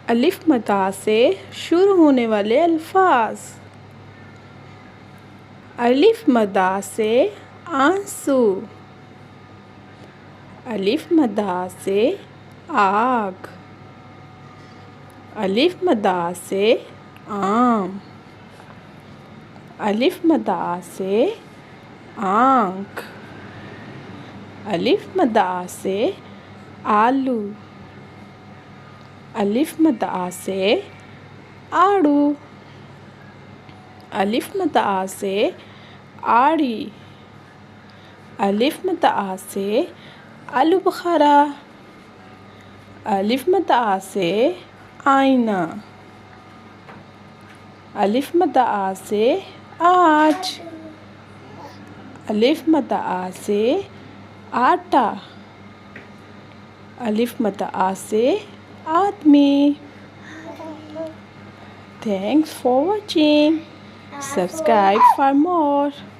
अलिफ मद्दा से शुरू होने वाले अल्फाज। अलिफ मद्दा से आंसू। अलिफ मद्दा से आग। अलिफ मद्दा से आम। अलिफ मद्दा से आँख। अलिफ मद्दा से आलू। अलिफ मद्दा से आड़ू। अलिफ मद्दा से आड़ी। अलिफ मद्दा से आलू बुखारा। अलिफ मद्दा से आईना। अलिफ मद्दा से आज। अलिफ मद्दा से आटा। अलिफ मद्दा से आदमी। Thanks for watching. Subscribe for more.